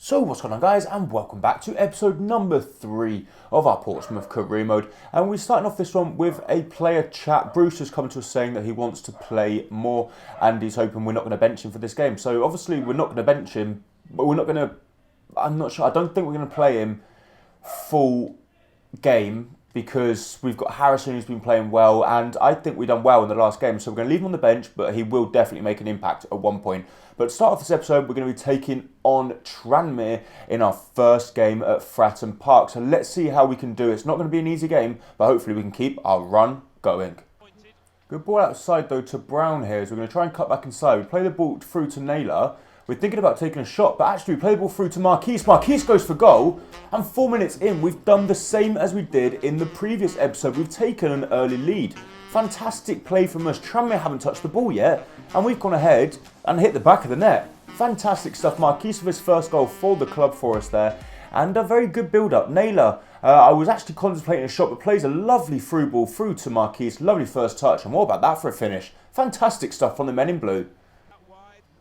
So what's going on, guys, and welcome back to episode number 3 of our Portsmouth career mode. And we're starting off this one with a player chat. Bruce has come to us saying that he wants to play more and he's hoping we're not going to bench him for this game. So obviously we're not going to bench him, but we're not going to, I'm not sure, I don't think we're going to play him full game because we've got Harrison who's been playing well, and I think we've done well in the last game, so we're going to leave him on the bench, but he will definitely make an impact at one point. But to start off this episode, we're going to be taking on Tranmere in our first game at Fratton Park. So let's see how we can do. It's not going to be an easy game, but hopefully we can keep our run going. Good ball outside though to Brown here, so we're going to try and cut back inside. We play the ball through to Naylor. We're thinking about taking a shot, but actually we play the ball through to Marquise. Marquise goes for goal, and 4 minutes in, we've done the same as we did in the previous episode. We've taken an early lead. Fantastic play from us. Tranmere haven't touched the ball yet, and we've gone ahead and hit the back of the net. Fantastic stuff. Marquise with his first goal for the club for us there, and a very good build-up. Naylor, I was actually contemplating a shot, but plays a lovely through ball through to Marquise. Lovely first touch, and what about that for a finish? Fantastic stuff from the men in blue.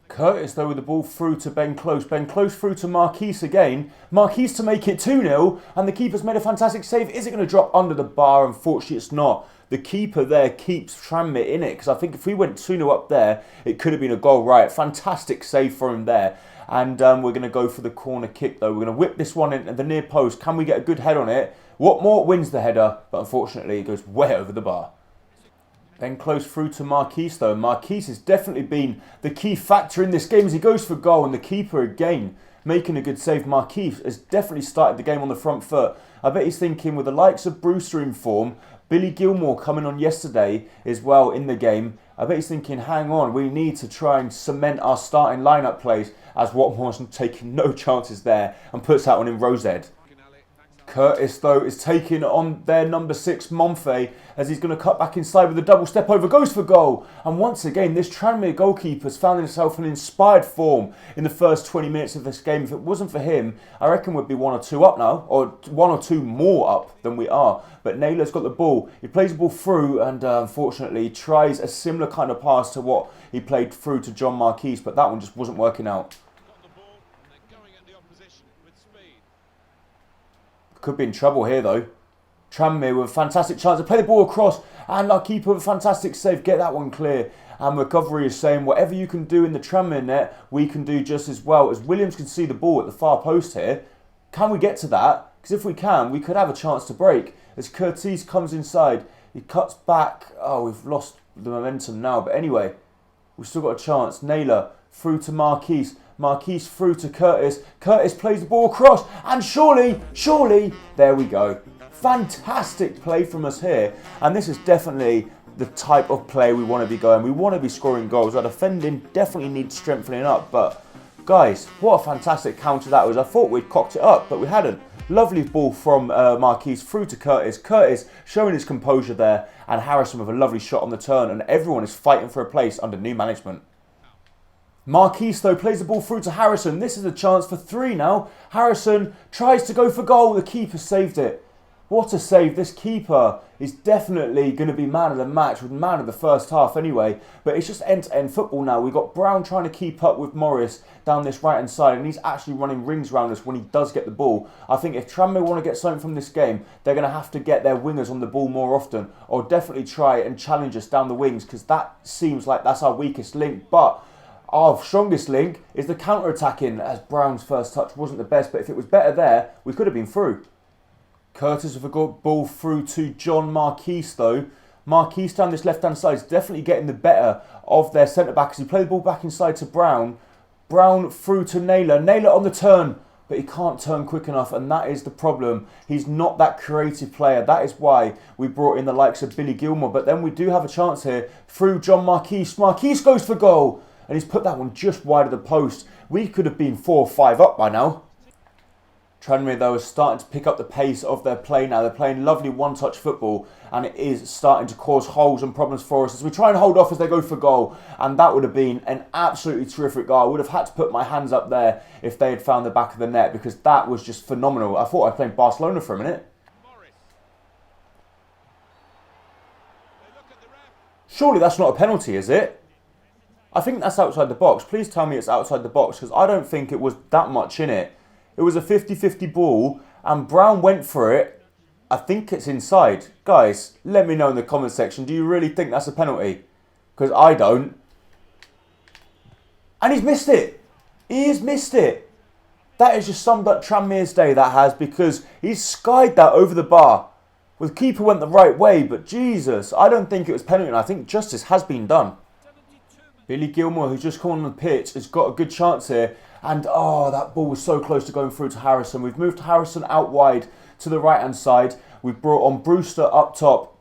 Curtis though with the ball through to Ben Close. Ben Close through to Marquise again. Marquise to make it 2-0, and the keeper's made a fantastic save. Is it going to drop under the bar? Unfortunately it's not. The keeper there keeps Tranmere in it, because I think if we went 2-0 up there, it could have been a goal right. Fantastic save for him there. And we're going to go for the corner kick though. We're going to whip this one in at the near post. Can we get a good head on it? Watmore wins the header, but unfortunately it goes way over the bar. Then close through to Marquise though. Marquise has definitely been the key factor in this game as he goes for goal, and the keeper again making a good save. Marquise has definitely started the game on the front foot. I bet he's thinking with the likes of Brewster in form, Billy Gilmore coming on yesterday as well in the game, I bet he's thinking, hang on, we need to try and cement our starting lineup plays, as Watmore's taking no chances there and puts that one in Rosed. Curtis though is taking on their number 6 Monfey as he's going to cut back inside with a double step over, goes for goal, and once again this Tranmere goalkeeper's found himself in inspired form in the first 20 minutes of this game. If it wasn't for him, I reckon we'd be 1 or 2 up now, or 1 or 2 more up than we are. But Naylor's got the ball, he plays the ball through, and unfortunately tries a similar kind of pass to what he played through to John Marquise, but that one just wasn't working out. Could be in trouble here though. Tranmere with a fantastic chance to play the ball across, and our keeper with a fantastic save, get that one clear. And recovery is saying whatever you can do in the Tranmere net, we can do just as well. As Williams can see the ball at the far post here. Can we get to that? Because if we can, we could have a chance to break. As Curtis comes inside, he cuts back. Oh, we've lost the momentum now. But anyway, we've still got a chance. Naylor through to Marquise. Marquise through to Curtis. Curtis plays the ball across, and surely, there we go. Fantastic play from us here, and this is definitely the type of play we want to be going. We want to be scoring goals. Our defending definitely needs strengthening up, but guys, what a fantastic counter that was. I thought we'd cocked it up, but we hadn't. Lovely ball from Marquise through to Curtis. Curtis showing his composure there, and Harrison with a lovely shot on the turn, and everyone is fighting for a place under new management. Marquise though plays the ball through to Harrison. This is a chance for 3 now. Harrison tries to go for goal. The keeper saved it. What a save. This keeper is definitely going to be man of the match, with man of the first half anyway. But it's just end-to-end football now. We've got Brown trying to keep up with Morris down this right-hand side, and he's actually running rings around us when he does get the ball. I think if Tranmere want to get something from this game, they're going to have to get their wingers on the ball more often, or definitely try and challenge us down the wings, because that seems like that's our weakest link. But our strongest link is the counter-attacking, as Brown's first touch wasn't the best, but if it was better there, we could have been through. Curtis with a good ball through to John Marquise though. Marquise down this left-hand side is definitely getting the better of their centre-back as he played the ball back inside to Brown. Brown through to Naylor. Naylor on the turn, but he can't turn quick enough, and that is the problem. He's not that creative player. That is why we brought in the likes of Billy Gilmore. But then we do have a chance here through John Marquise. Marquise goes for goal, and he's put that one just wide of the post. We could have been 4 or 5 up by now. Tranmere though is starting to pick up the pace of their play now. They're playing lovely one-touch football, and it is starting to cause holes and problems for us as we try and hold off as they go for goal. And that would have been an absolutely terrific goal. I would have had to put my hands up there if they had found the back of the net, because that was just phenomenal. I thought I played Barcelona for a minute. Surely that's not a penalty, is it? I think that's outside the box. Please tell me it's outside the box, because I don't think it was that much in it. It was a 50-50 ball, and Brown went for it. I think it's inside. Guys, let me know in the comment section, do you really think that's a penalty? Because I don't. And he's missed it. He has missed it. That is just summed up Tranmere's day, that has, because he's skied that over the bar. Well, the keeper went the right way, but Jesus, I don't think it was penalty, and I think justice has been done. Billy Gilmore, who's just come on the pitch, has got a good chance here. And, oh, that ball was so close to going through to Harrison. We've moved Harrison out wide to the right-hand side. We've brought on Brewster up top.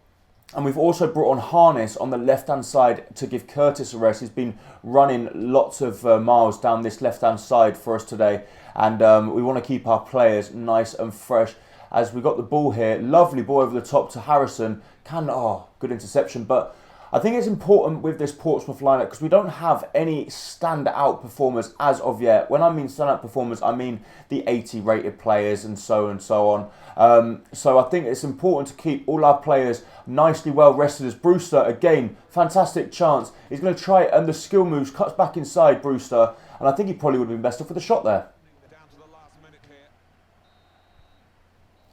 And we've also brought on Harness on the left-hand side to give Curtis a rest. He's been running lots of miles down this left-hand side for us today. And we want to keep our players nice and fresh. As we got the ball here, lovely ball over the top to Harrison. Good interception. But I think it's important with this Portsmouth lineup because we don't have any stand-out performers as of yet. When I mean stand-out performers, I mean the 80 rated players and so on. So I think it's important to keep all our players nicely well rested. As Brewster, again, fantastic chance. He's going to try it, and the skill moves, cuts back inside Brewster, and I think he probably would have been best off with a shot there.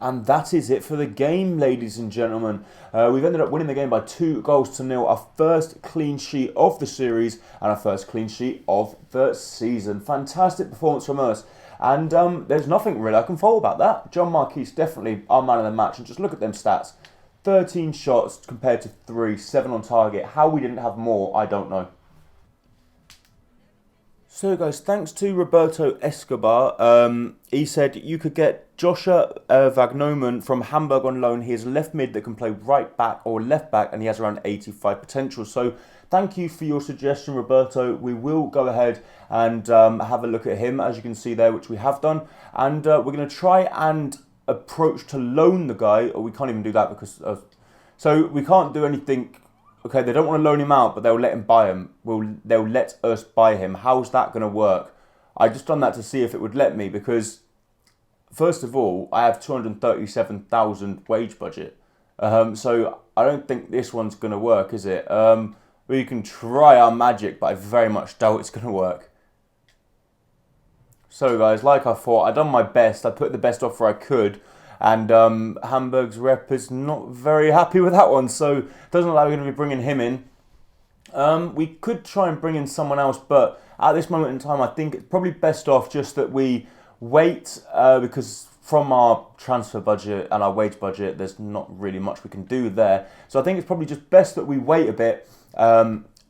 And that is it for the game, ladies and gentlemen. We've ended up winning the game by 2-0. Our first clean sheet of the series and our first clean sheet of the season. Fantastic performance from us. And there's nothing really I can fault about that. John Marquis definitely our man of the match. And just look at them stats. 13 shots compared to 3, 7 on target. How we didn't have more, I don't know. So guys, thanks to Roberto Escobar, he said you could get Joshua Vagnoman from Hamburg on loan. He is left mid that can play right back or left back, and he has around 85 potential. So thank you for your suggestion, Roberto. We will go ahead and have a look at him, as you can see there, which we have done. And we're going to try and approach to loan the guy, or we can't even do that because... so we can't do anything... Okay, they don't want to loan him out, but they'll let him buy him. They'll let us buy him. How's that going to work? I just done that to see if it would let me because, first of all, I have 237,000 wage budget. So I don't think this one's going to work, is it? We can try our magic, but I very much doubt it's going to work. So guys, like I thought, I done my best. I put the best offer I could. And Hamburg's rep is not very happy with that one, so it doesn't look like we're going to be bringing him in. We could try and bring in someone else, but at this moment in time, I think it's probably best off just that we wait, because from our transfer budget and our wage budget, there's not really much we can do there. So I think it's probably just best that we wait a bit.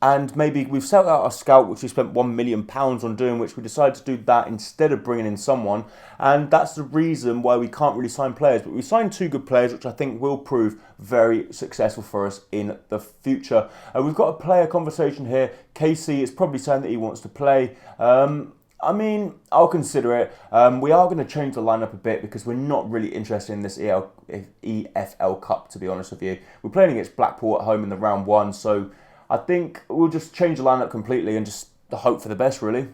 And maybe we've set out our scout, which we spent £1 million on doing, which we decided to do that instead of bringing in someone. And that's the reason why we can't really sign players. But we signed 2 good players, which I think will prove very successful for us in the future. We've got a player conversation here. Casey is probably saying that he wants to play. I mean, I'll consider it. We are going to change the lineup a bit because we're not really interested in this EFL Cup, to be honest with you. We're playing against Blackpool at home in the round 1, so... I think we'll just change the lineup completely and just hope for the best, really.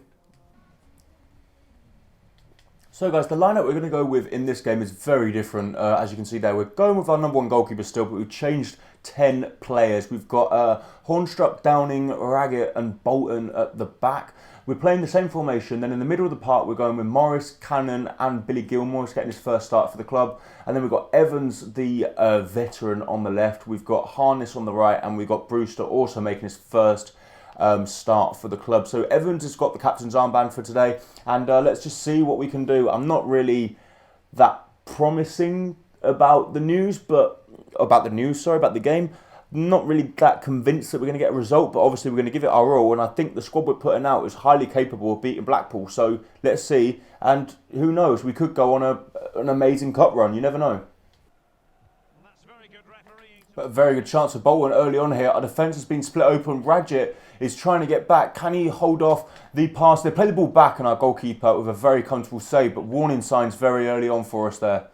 So guys, the lineup we're going to go with in this game is very different. As you can see there, we're going with our number 1 goalkeeper still, but we've changed 10 players. We've got Hornstruck, Downing, Raggett and Bolton at the back. We're playing the same formation. Then in the middle of the park, we're going with Morris, Cannon and Billy Gilmore. He's getting his first start for the club. And then we've got Evans, the veteran, on the left. We've got Harness on the right. And we've got Brewster also making his first start for the club. So Evans has got the captain's armband for today. And let's just see what we can do. I'm not really that promising about the game. Not really that convinced that we're going to get a result, but obviously we're going to give it our all, and I think the squad we're putting out is highly capable of beating Blackpool, so let's see, and who knows, we could go on an amazing cup run, you never know. But a very good chance for Bolton early on here. Our defence has been split open. Raggett is trying to get back. Can he hold off the pass? They play the ball back, and our goalkeeper with a very comfortable save, but warning signs very early on for us there.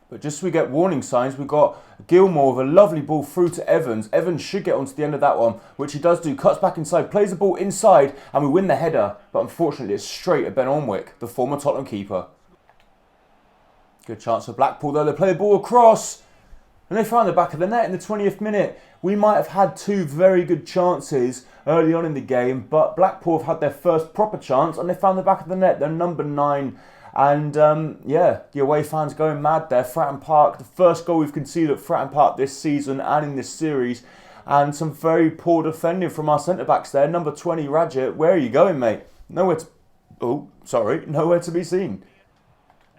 But just as we get warning signs, we've got Gilmore with a lovely ball through to Evans. Evans should get onto the end of that one, which he does do. Cuts back inside, plays the ball inside, and we win the header. But unfortunately, it's straight at Ben Ormwick, the former Tottenham keeper. Good chance for Blackpool, though. They play the ball across, and they find the back of the net in the 20th minute. We might have had 2 very good chances early on in the game, but Blackpool have had their first proper chance, and they found the back of the net. They're number 9. And yeah, the away fans going mad there. Fratton Park, the first goal we've conceded at Fratton Park this season and in this series. And some very poor defending from our centre-backs there. Number 20, Radget, where are you going, mate? Nowhere to be seen.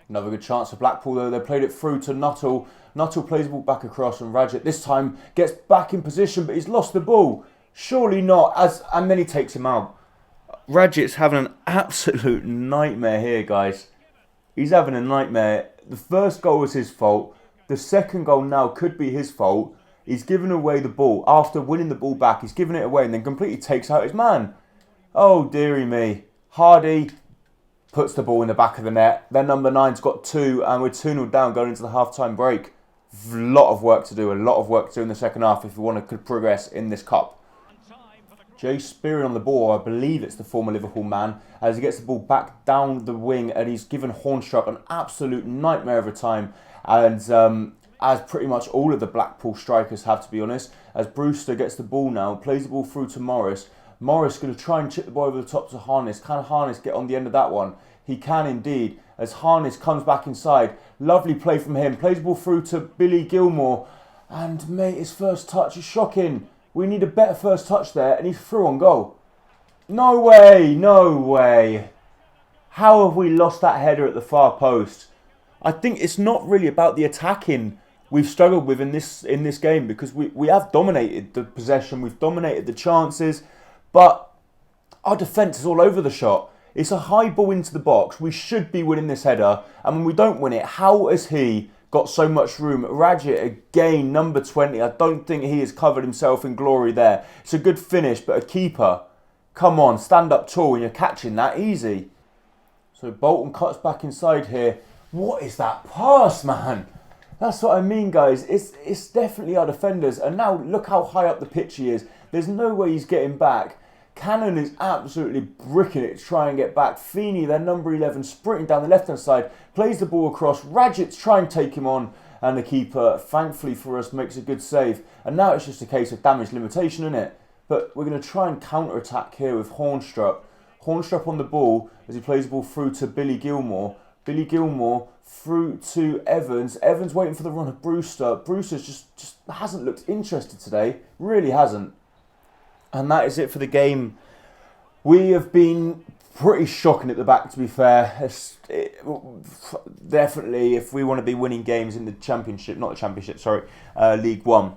Another good chance for Blackpool, though. They played it through to Nuttall. Nuttall plays the ball back across, and Radget this time gets back in position, but he's lost the ball. Surely not, and then he takes him out. Radget's having an absolute nightmare here, guys. He's having a nightmare. The first goal was his fault. The second goal now could be his fault. He's given away the ball. After winning the ball back, he's given it away and then completely takes out his man. Oh, dearie me. Hardy puts the ball in the back of the net. Then number 9's got 2 and we're 2-0 down going into the half-time break. A lot of work to do. A lot of work to do in the second half if we want to progress in this cup. Jay Spearing on the ball. I believe it's the former Liverpool man. As he gets the ball back down the wing and he's given Hornstruck an absolute nightmare of a time. And as pretty much all of the Blackpool strikers have, to be honest. As Brewster gets the ball now, plays the ball through to Morris. Morris going to try and chip the ball over the top to Harness. Can Harness get on the end of that one? He can indeed. As Harness comes back inside. Lovely play from him. Plays the ball through to Billy Gilmore. And mate, his first touch is shocking. We need a better first touch there. And he's through on goal. No way, no way. How have we lost that header at the far post? I think it's not really about the attacking we've struggled with in this game, because we have dominated the possession, we've dominated the chances, but our defence is all over the shot. It's a high ball into the box. We should be winning this header, and when we don't win it, how has he got so much room? Radget again, number 20. I don't think he has covered himself in glory there. It's a good finish, but a keeper, come on, stand up tall when you're catching that easy. So Bolton cuts back inside here. What is that pass, man? That's what I mean, guys. It's definitely our defenders. And now look how high up the pitch he is. There's no way he's getting back. Cannon is absolutely bricking it to try and get back. Feeney, their number 11, sprinting down the left-hand side, plays the ball across. Radget's trying to take him on. And the keeper, thankfully for us, makes a good save. And now it's just a case of damage limitation, isn't it? But we're going to try and counter-attack here with Hornstruck. Hornstruck on the ball as he plays the ball through to Billy Gilmore. Billy Gilmore through to Evans. Evans waiting for the run of Brewster. Brewster's just hasn't looked interested today. Really hasn't. And that is it for the game. We have been pretty shocking at the back, to be fair. Definitely, if we want to be winning games in the Championship, not the Championship, sorry, League One,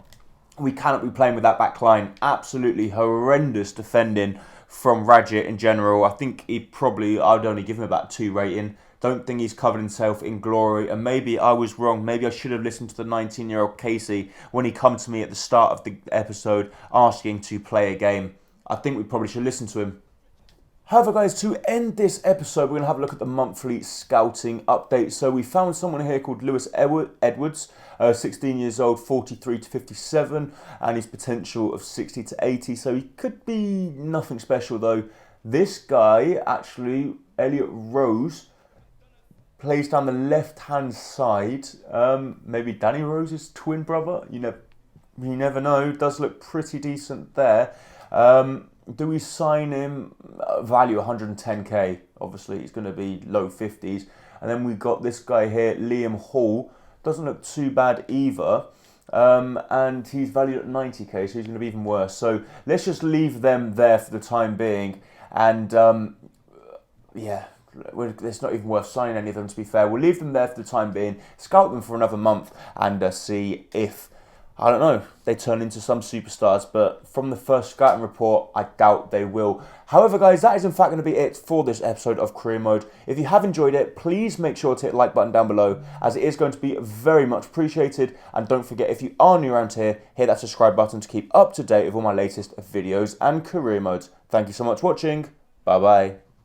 we cannot be playing with that back line. Absolutely horrendous defending from Radget in general. I think I'd only give him about 2 rating. Don't think he's covered himself in glory, and maybe I was wrong. Maybe I should have listened to the 19-year-old Casey when he come to me at the start of the episode asking to play a game. I think we probably should listen to him. However, guys, to end this episode, we're going to have a look at the monthly scouting update. So we found someone here called Lewis Edwards, 16 years old, 43 to 57, and his potential of 60 to 80. So he could be nothing special, though. This guy, actually, Elliot Rose, plays down the left-hand side. Maybe Danny Rose's twin brother. You never know. Does look pretty decent there. Do we sign him? Value 110k. Obviously, he's going to be low 50s. And then we've got this guy here, Liam Hall. Doesn't look too bad either. And he's valued at 90k, so he's going to be even worse. So let's just leave them there for the time being. And yeah, it's not even worth signing any of them, to be fair. We'll leave them there for the time being, scout them for another month, and see if, I don't know, they turn into some superstars. But from the first scouting report, I doubt they will. However, guys, that is in fact going to be it for this episode of Career Mode. If you have enjoyed it, please make sure to hit the like button down below, as it is going to be very much appreciated. And don't forget, if you are new around here, hit that subscribe button to keep up to date with all my latest videos and career modes. Thank you so much for watching. Bye bye.